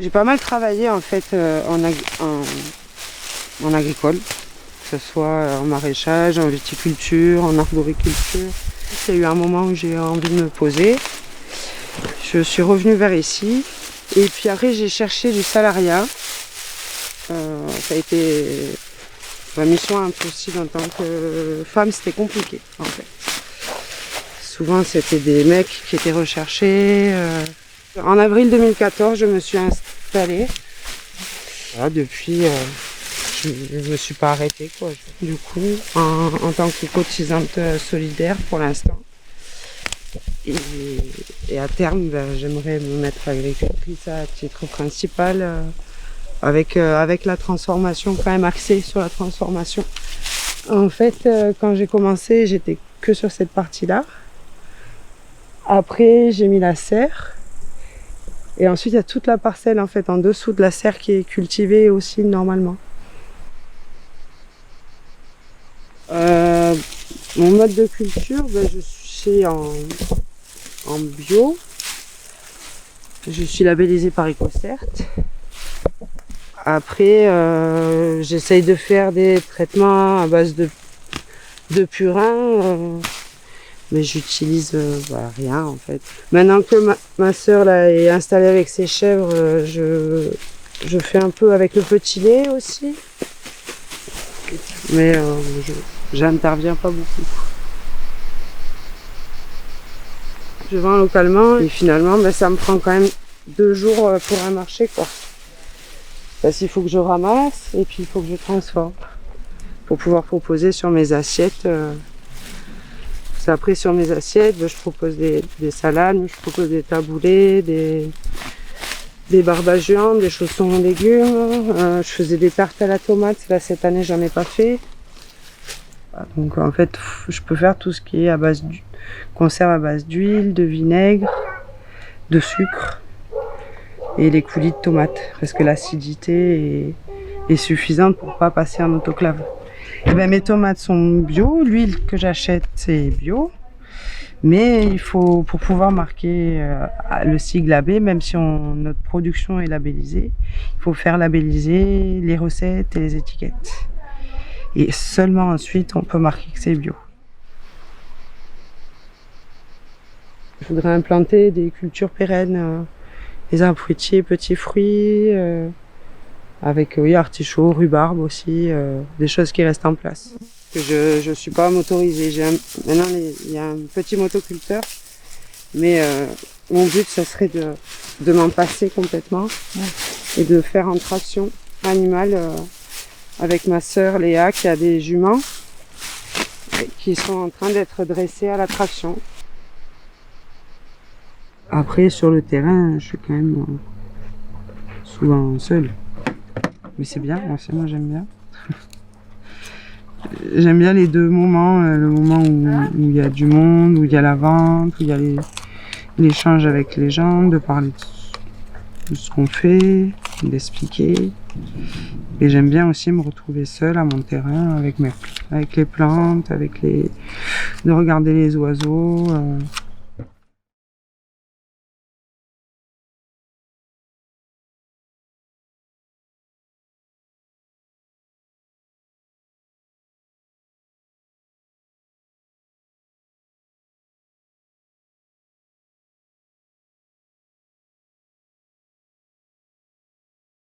J'ai pas mal travaillé en fait en agricole, que ce soit en maraîchage, en viticulture, en arboriculture. Il y a eu un moment où j'ai envie de me poser. Je suis revenue vers ici et puis après j'ai cherché du salariat. Ça a été ma mission impossible en tant que femme, c'était compliqué en fait. Souvent c'était des mecs qui étaient recherchés. En avril 2014, je me suis installée. Voilà, depuis, je ne me suis pas arrêtée, quoi. Du coup, en tant que cotisante solidaire pour l'instant. Et à terme, j'aimerais me mettre agricultrice à titre principal avec la transformation, quand même axée sur la transformation. En fait, quand j'ai commencé, j'étais que sur cette partie-là. Après, j'ai mis la serre. Et ensuite, il y a toute la parcelle en fait en dessous de la serre qui est cultivée aussi normalement. Mon mode de culture, je suis en bio. Je suis labellisée par EcoCert. Après, j'essaye de faire des traitements à base de purin. Mais j'utilise rien en fait. Maintenant que ma soeur là est installée avec ses chèvres, je fais un peu avec le petit lait aussi. Mais j'interviens pas beaucoup. Je vends localement et finalement ça me prend quand même 2 jours pour un marché quoi. Parce qu'il faut que je ramasse et puis il faut que je transforme pour pouvoir proposer sur mes assiettes. Après sur mes assiettes, je propose des salades, je propose des taboulés, des barbagians, des chaussons en légumes. Je faisais des tartes à la tomate, là cette année j'en ai pas fait. Donc en fait je peux faire tout ce qui est conserve à base d'huile, de vinaigre, de sucre et les coulis de tomates parce que l'acidité est suffisante pour pas passer en autoclave. Et mes tomates sont bio, l'huile que j'achète c'est bio, mais il faut, pour pouvoir marquer le sigle AB, même si notre production est labellisée, il faut faire labelliser les recettes et les étiquettes. Et seulement ensuite on peut marquer que c'est bio. Je voudrais implanter des cultures pérennes, des arbres fruitiers, petits fruits, avec artichauts, rhubarbe aussi, des choses qui restent en place. Je ne suis pas motorisée. Maintenant il y a un petit motoculteur, mais mon but ce serait de m'en passer complètement et de faire en traction animale avec ma sœur Léa qui a des juments qui sont en train d'être dressées à la traction. Après sur le terrain, je suis quand même souvent seule. Mais c'est bien, moi j'aime bien. J'aime bien les deux moments, le moment où il y a du monde, où il y a la vente, où il y a l'échange avec les gens, de parler de ce qu'on fait, d'expliquer. Et j'aime bien aussi me retrouver seule à mon terrain avec les plantes, de regarder les oiseaux.